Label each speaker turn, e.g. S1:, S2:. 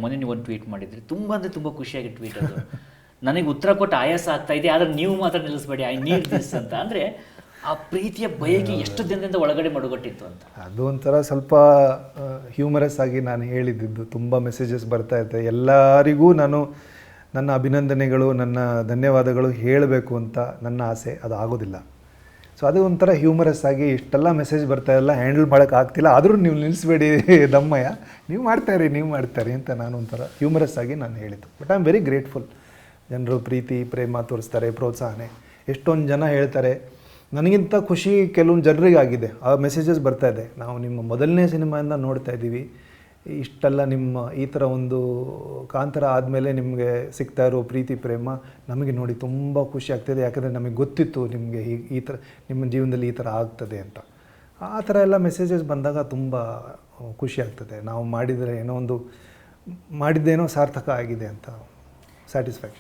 S1: ಮೊನ್ನೆ ನೀವು ಒಂದು ಟ್ವೀಟ್ ಮಾಡಿದ್ರಿ, ತುಂಬ ಅಂದರೆ ತುಂಬ ಖುಷಿಯಾಗಿ ಟ್ವೀಟ್ ಅದು. ನನಗೆ ಉತ್ತರ ಕೊಟ್ಟು ಆಯಾಸ ಆಗ್ತಾ ಇದೆ, ಆದರೆ ನೀವು ಮಾತ್ರ ನಿಲ್ಲಿಸ್ಬೇಡಿ, ಐ ನೀಡ್ ದಿಸ್ ಅಂತ. ಅಂದರೆ ಆ ಪ್ರೀತಿಯ ಬಯಕೆ ಎಷ್ಟು ದಿನದಿಂದ ಒಳಗಡೆ ಮಡುಗಟ್ಟಿತ್ತು ಅಂತ.
S2: ಅದು ಒಂಥರ ಸ್ವಲ್ಪ ಹ್ಯೂಮರಸ್ ಆಗಿ ನಾನು ಹೇಳಿದ್ದು. ತುಂಬ ಮೆಸೇಜಸ್ ಬರ್ತಾ ಇರುತ್ತೆ, ಎಲ್ಲರಿಗೂ ನಾನು ನನ್ನ ಅಭಿನಂದನೆಗಳು, ನನ್ನ ಧನ್ಯವಾದಗಳು ಹೇಳಬೇಕು ಅಂತ ನನ್ನ ಆಸೆ. ಅದು ಆಗೋದಿಲ್ಲ. ಸೊ ಅದು ಒಂಥರ ಹ್ಯೂಮರಸ್ ಆಗಿ ಇಷ್ಟೆಲ್ಲ ಮೆಸೇಜ್ ಬರ್ತಾಯಿಲ್ಲ, ಹ್ಯಾಂಡಲ್ ಮಾಡೋಕ್ಕೆ ಆಗ್ತಿಲ್ಲ, ಆದರೂ ನೀವು ನಿಲ್ಲಿಸಬೇಡಿ ದಮ್ಮಯ್ಯ, ನೀವು ಮಾಡ್ತಾಯಿರಿ ಅಂತ ನಾನು ಒಂಥರ ಹ್ಯೂಮರಸ್ ಆಗಿ ನಾನು ಹೇಳಿದ್ದು. But I am very grateful. ಜನರು ಪ್ರೀತಿ ಪ್ರೇಮ ತೋರಿಸ್ತಾರೆ, ಪ್ರೋತ್ಸಾಹನೆ. ಎಷ್ಟೊಂದು ಜನ ಹೇಳ್ತಾರೆ, ನನಗಿಂತ ಖುಷಿ ಕೆಲವೊಂದು ಜನರಿಗಾಗಿದೆ. ಆ ಮೆಸೇಜಸ್ ಬರ್ತಾ ಇದೆ, ನಾವು ನಿಮ್ಮ ಮೊದಲನೇ ಸಿನಿಮಾಯಿಂದ ನೋಡ್ತಾ ಇದ್ದೀವಿ, ಇಷ್ಟೆಲ್ಲ ನಿಮ್ಮ ಈ ಥರ ಒಂದು ಕಾಂತಾರ ಆದಮೇಲೆ ನಿಮಗೆ ಸಿಗ್ತಾ ಇರೋ ಪ್ರೀತಿ ಪ್ರೇಮ ನಮಗೆ ನೋಡಿ ತುಂಬ ಖುಷಿ ಆಗ್ತಿದೆ. ಯಾಕಂದರೆ ನಮಗೆ ಗೊತ್ತಿತ್ತು ನಿಮಗೆ ಈ ಥರ ನಿಮ್ಮ ಜೀವನದಲ್ಲಿ ಈ ಥರ ಆಗ್ತದೆ ಅಂತ. ಆ ಥರ ಎಲ್ಲ ಮೆಸೇಜಸ್ ಬಂದಾಗ ತುಂಬ ಖುಷಿ ಆಗ್ತದೆ. ನಾವು ಮಾಡಿದರೆ ಏನೋ ಒಂದು ಮಾಡಿದ್ದೇನೋ ಸಾರ್ಥಕ ಆಗಿದೆ ಅಂತ ಸ್ಯಾಟಿಸ್ಫ್ಯಾಕ್ಷನ್.